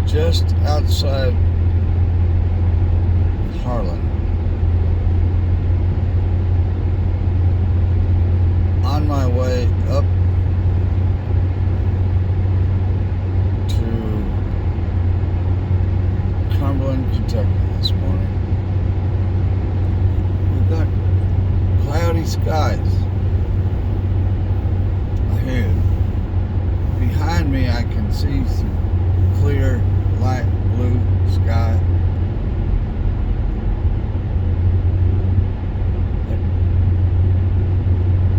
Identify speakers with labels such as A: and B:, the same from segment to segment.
A: just outside Harlan, on my way up to Cumberland, Kentucky this morning. We've got cloudy skies ahead. Behind me I can see some clear, light blue sky.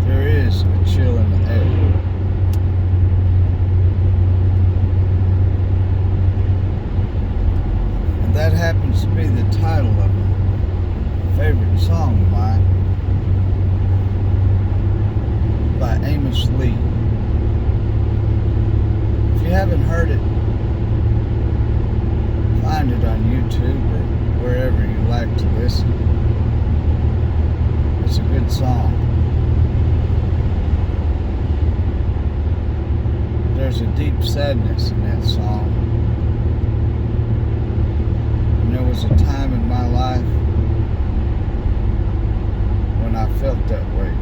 A: There is a chill in the air. And that happens to be the title of a favorite song of mine by Amos Lee. If you haven't heard it, find it on YouTube or wherever you like to listen. It's a good song. There's a deep sadness in that song. And there was a time in my life when I felt that way.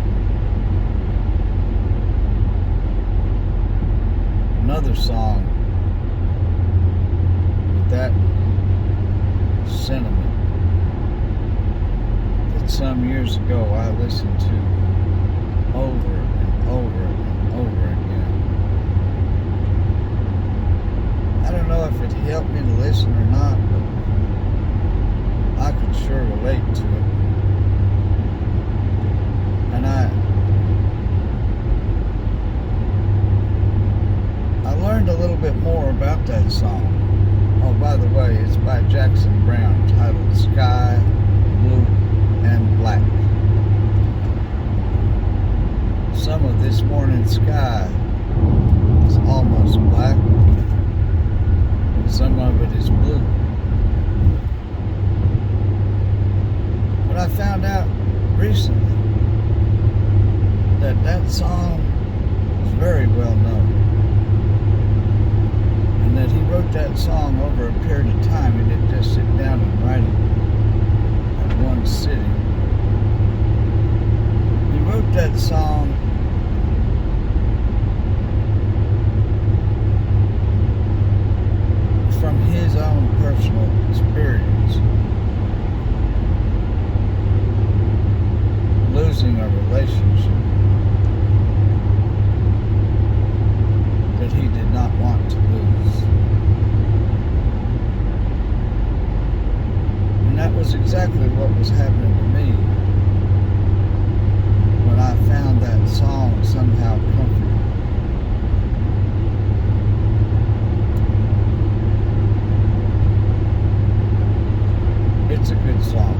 A: Another song with that sentiment that some years ago I listened to over and over and over again. I don't know if it helped me to listen or not, but I could sure relate to it. And I learned a little bit more about that song. Oh, by the way, it's by Jackson Brown, titled Sky, Blue, and Black. Some of this morning's sky is almost black, and some of it is blue. But I found out recently that that song is very well known. And that he wrote that song over a period of time. He didn't just sit down and write it at one sitting. He wrote that song from his own personal experience, losing a relationship that he did not want to lose. And that was exactly what was happening to me when I found that song somehow comforting. It's a good song.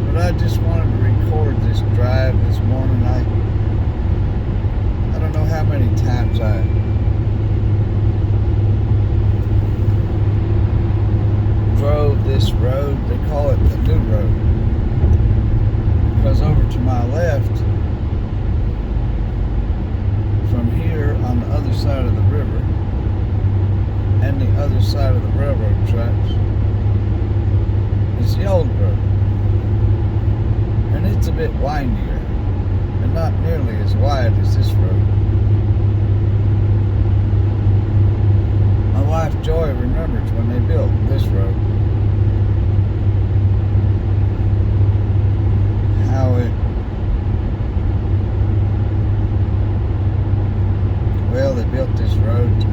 A: But I just wanted to record this drive this morning. I don't know how many times I drove this road. They call it the new road, because over to my left from here on the other side of the river and the other side of the railroad tracks is the old road. And it's a bit windier and not nearly as wide as this road. My wife Joy remembers when they built this road, how they built this road to,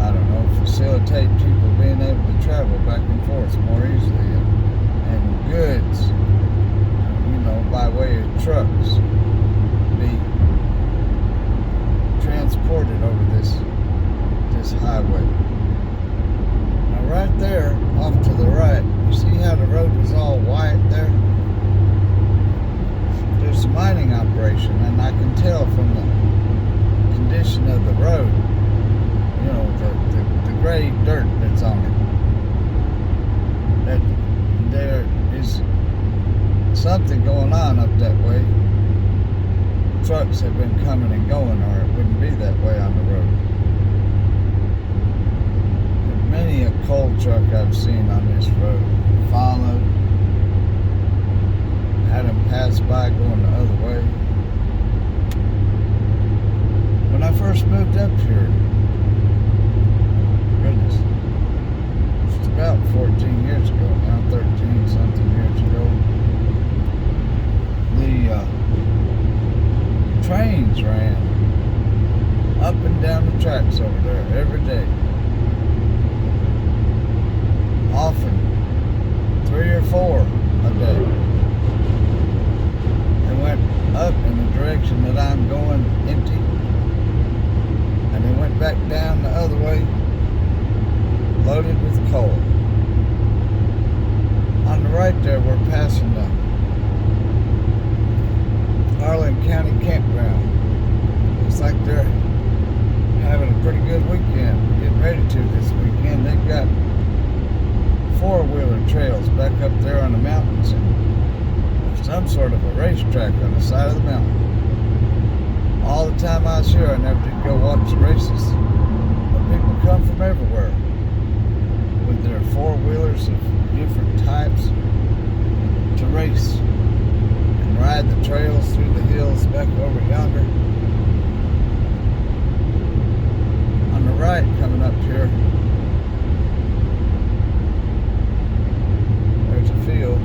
A: I don't know, facilitate people being able to travel back and forth more easily, and goods, by way of trucks, be transported over this highway. Now right there, off to the right, you see how the road is all white there? There's a mining operation, and I can tell from the condition of the road, the gray dirt that's on it, that there is something going on up that way. trucks have been coming and going, or it wouldn't be that way on the road. And many a coal truck I've seen on this road followed, had them pass by going the other way. When I first moved up here, goodness, it's about 14 years ago now, 13 something years ago, the trains ran up and down the tracks over there every day. Often 3 or 4 a day. They went up in the direction that I'm going empty, and they went back down the other way loaded with coal. On the right there, we're passing the Harlan County campground. Looks like they're having a pretty good weekend, getting ready to this weekend. They've got 4-wheeler trails back up there on the mountains, and there's some sort of a racetrack on the side of the mountain. All the time I was here, I never did go watch the races, but people come from everywhere with their 4-wheelers of different types to race and ride the trails through the hills back over yonder. On the right, coming up here, there's a field.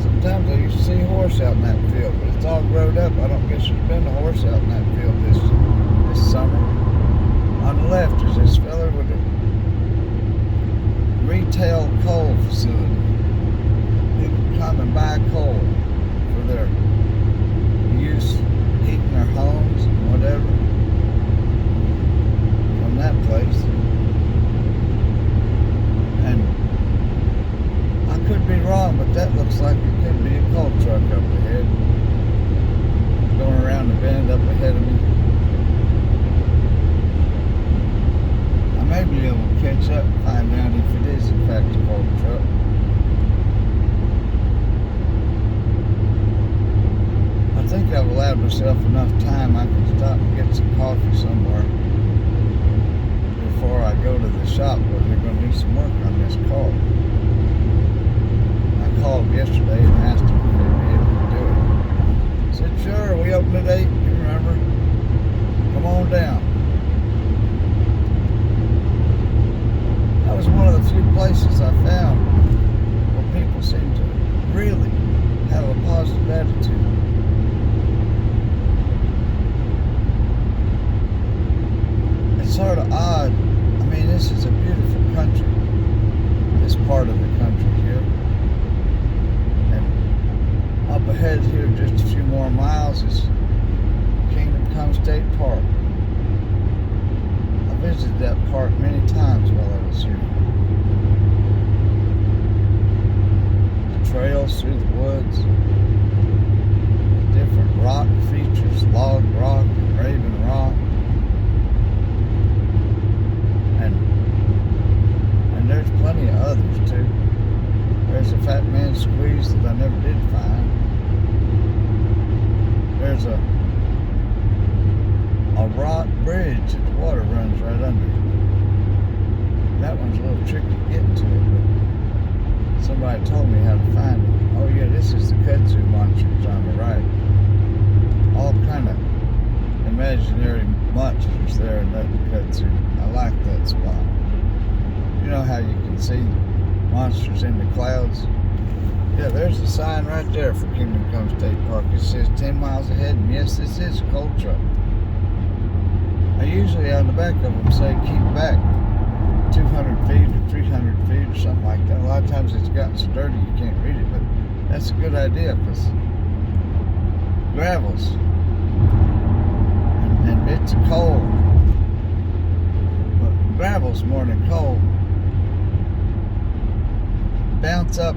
A: Sometimes I used to see a horse out in that field, but it's all growed up. I don't guess there's been a horse out in that field this summer. On the left is this fella with a retail coal facility. People come and buy coal for their use, heating their homes and whatever from that place. And I could be wrong, but that looks like it could be a coal truck up ahead, going around the bend up ahead of me. I may be able to catch up and find out if it is in fact a coal truck. I think I've allowed myself enough time I can stop and get some coffee somewhere before I go to the shop where they're going to do some work on this car. I called yesterday and asked them if they'd be able to do it. I said, sure, we open at 8, you remember? Come on down. That was one of the few places I found where people seem to really have a positive attitude. It's sort of odd. I mean, this is a beautiful country, this part of the country here. And up ahead here, just a few more miles, is Cumberland State Park. I visited that park many times while I was here. The trails through the woods, different rock features, log rock and raven rock. And there's plenty of others too. There's a Fat Man Squeeze that I never did find. There's a rock bridge that the water runs right under. That one's a little tricky getting to it, but somebody told me how to find it. Oh yeah, this is the kudzu monsters on the right. All kind of imaginary monsters there in that kudzu. I like that spot. You know how you can see monsters in the clouds? Yeah, there's a sign right there for Cumberland State Park. It says 10 miles ahead, and yes, this is a coal truck. I usually on the back of them say keep back 200 feet or 300 feet or something like that. A lot of times it's gotten so dirty you can't read it, but that's a good idea because gravels and bits of coal, but gravels more than coal, bounce up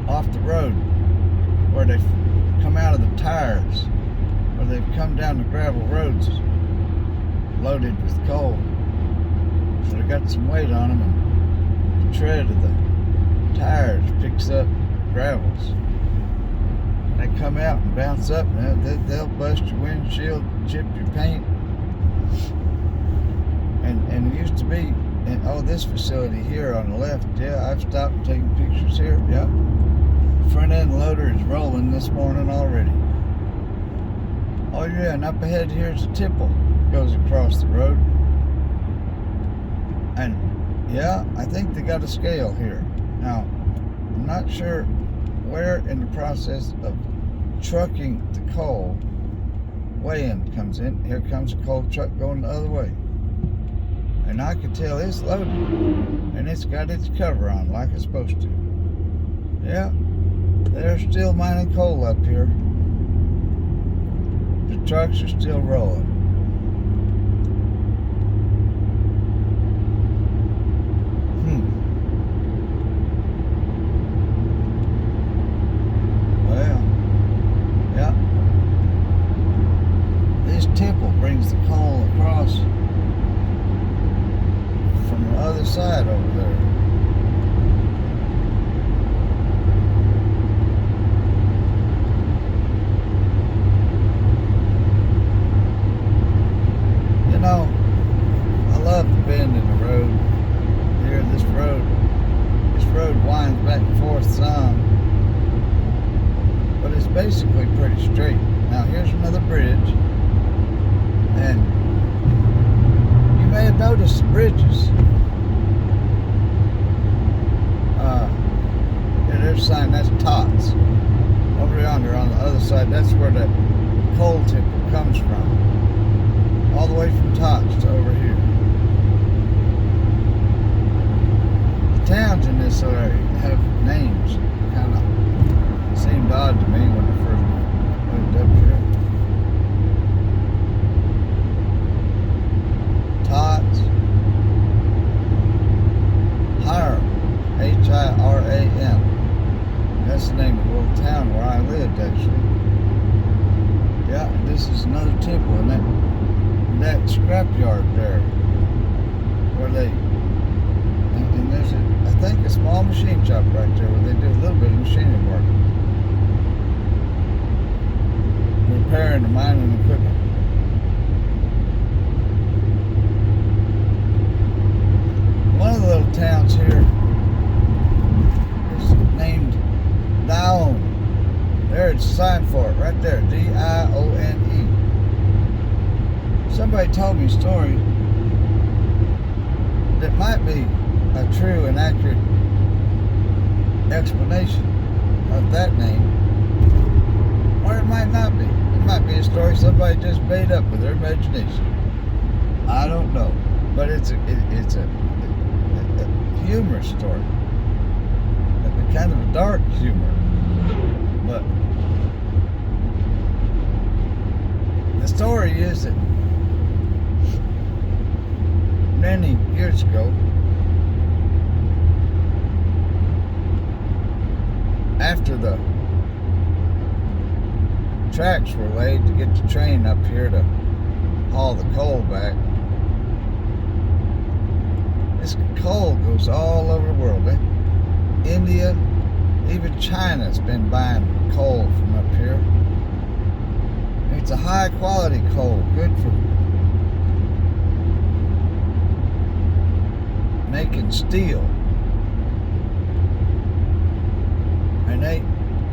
A: off the road where they come out of the tires, where they've come down the gravel roads loaded with coal. So they got some weight on them, and the tread of the tires picks up gravels. They come out and bounce up, and they'll bust your windshield, chip your paint. And it used to be, and this facility here on the left, yeah, I've stopped and taken pictures here. Yep. Front end loader is rolling this morning already. Oh yeah, and up ahead here's a tipple. Goes across the road. And yeah, I think they got a scale here. Now, I'm not sure where in the process of trucking the coal weighing comes in. Here comes a coal truck going the other way. And I can tell it's loaded. And it's got its cover on like it's supposed to. Yeah, they're still mining coal up here. The trucks are still rolling. Well, yeah. This tipple brings the coal across from the other side over there. You know, I love the bend in the road. Here, this road winds back and forth some, but it's basically pretty straight. Now here's another bridge, and you may have noticed the bridges. Yeah, there's a sign, that's Tots. Over yonder on the other side, that's where that coal tipple comes from. All the way from Tots to over here. The towns in this area have names. Kind of seemed odd to me when I first moved up here. Tots. Hiram. Hiram. That's the name of the little town where I lived, actually. Yeah, this is another tipple, and that scrapyard there, where they, and there's I think a small machine shop right there where they do a little bit of machining work, repairing the mining equipment. One of the little towns here is named Dione. There's a sign for it right there, Dione. Somebody told me a story that might be a true and accurate explanation of that name, or it might not be. It might be a story somebody just made up with their imagination. I don't know, but it's a humorous story, kind of a dark humor, but the story is that many years ago, after the tracks were laid to get the train up here to haul the coal back, this coal goes all over the world. India, even China's been buying coal from up here. It's a high quality coal, good for making steel. And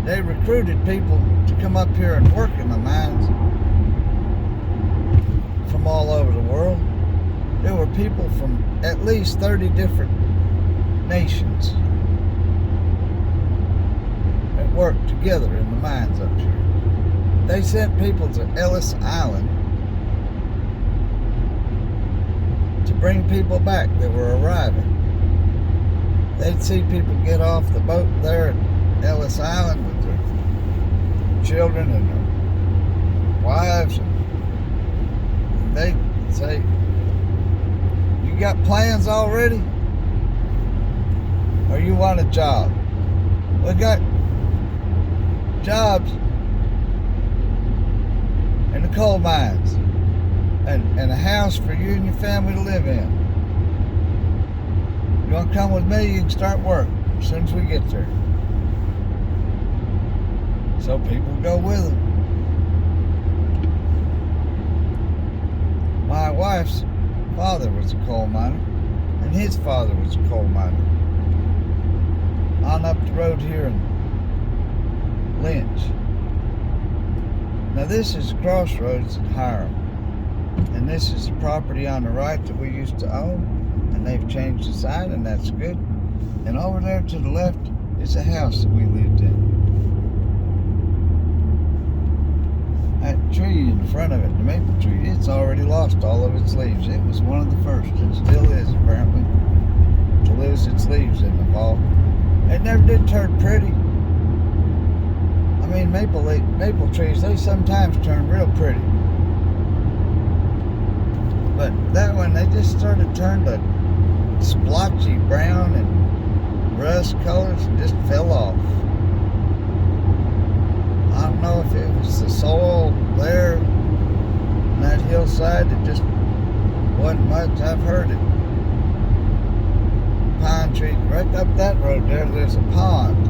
A: they recruited people to come up here and work in the mines from all over the world. There were people from at least 30 different nations that worked together in the mines up here. They sent people to Ellis Island to bring people back that were arriving. They'd see people get off the boat there at Ellis Island with their children and their wives, and they'd say, "You got plans already? Or you want a job? We got jobs in the coal mines and a house for you and your family to live in. You want to come with me? You can start work as soon as we get there." So people go with them. My wife's father was a coal miner, and his father was a coal miner. On up the road here in Lynch. Now this is crossroads in Hiram, and this is the property on the right that we used to own, and they've changed the sign, and that's good. And over there to the left is a house that we lived in. That tree in front of it, the maple tree, it's already lost all of its leaves. It was one of the first, and still is apparently, to lose its leaves in the fall. It never did turn pretty. I mean, maple trees, they sometimes turn real pretty. But that one, they just started turning to splotchy brown and rust colors and just fell off. I don't know if it was the soil there on that hillside that just wasn't much. I've heard it. Pine tree, right up that road there's a pond.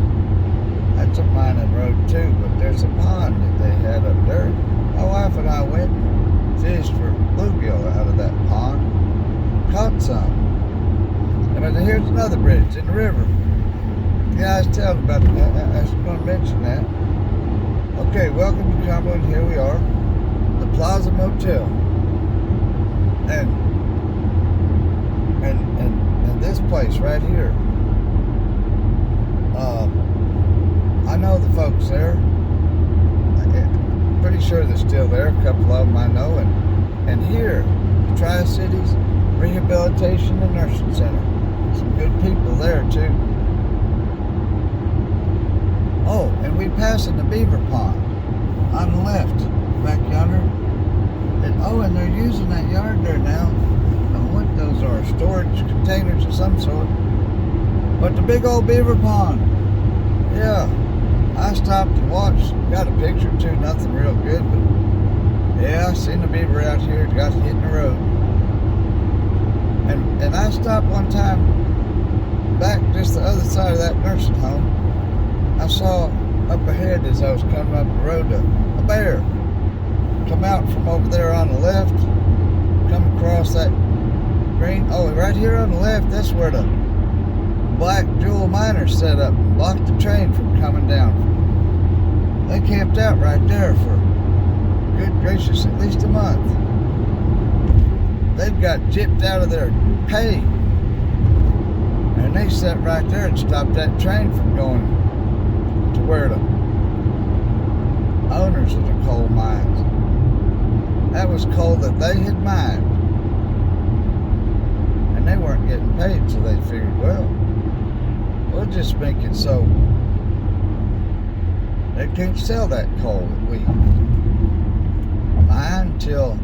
A: That's a mining road too, but there's a pond that they had up there. My wife and I went and fished for bluegill out of that pond. Caught some. And here's another bridge in the river. Yeah, I was telling about that. I was going to mention that. Okay, welcome to Cumberland. Here we are, the Plaza Motel, and this place right here. I know the folks there. I'm pretty sure they're still there. A couple of them I know, and here, the Tri-Cities Rehabilitation and Nursing Center. Some good people there too. Oh, and we passing the beaver pond on the left, back yonder. And they're using that yard there now. I don't know what those are, storage containers of some sort. But the big old beaver pond, yeah. I stopped and watched, got a picture too, nothing real good, but yeah, I seen the beaver out here, it got hit in the road. And I stopped one time, back just the other side of that nursing home. I saw up ahead as I was coming up the road, a bear come out from over there on the left, come across that green. Oh, right here on the left, that's where the black jewel miners set up and blocked the train from coming down. They camped out right there for, good gracious, at least a month. They've got gypped out of their pay. And they sat right there and stopped that train from going to where the owners of the coal mines. That was coal that they had mined. And they weren't getting paid, so they figured, well, we'll just make it so they can't sell that coal that we mine until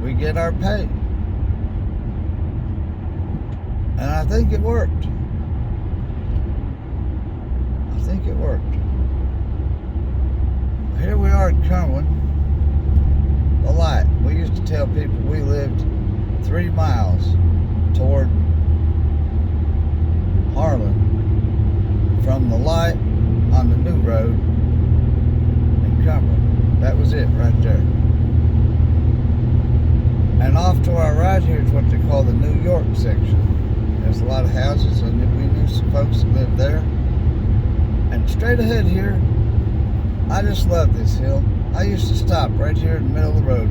A: we get our pay. And I think it worked. I think it worked. Here we are in Cumberland. The light. We used to tell people we lived 3 miles toward Harlan from the light on the new road in Cumberland. That was it right there. And off to our right here is what they call the New York section. There's a lot of houses, and we knew some folks that lived there. And straight ahead here, I just love this hill. I used to stop right here in the middle of the road.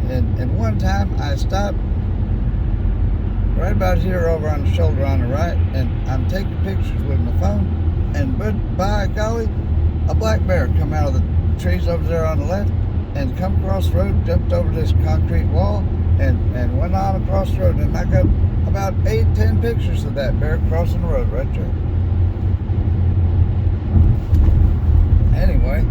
A: And one time I stopped right about here over on the shoulder on the right, and I'm taking pictures with my phone, and by golly, a black bear come out of the trees over there on the left and come across the road, jumped over this concrete wall, and went on across the road. And I got about 8-10 pictures of that bear crossing the road right there. Anyway,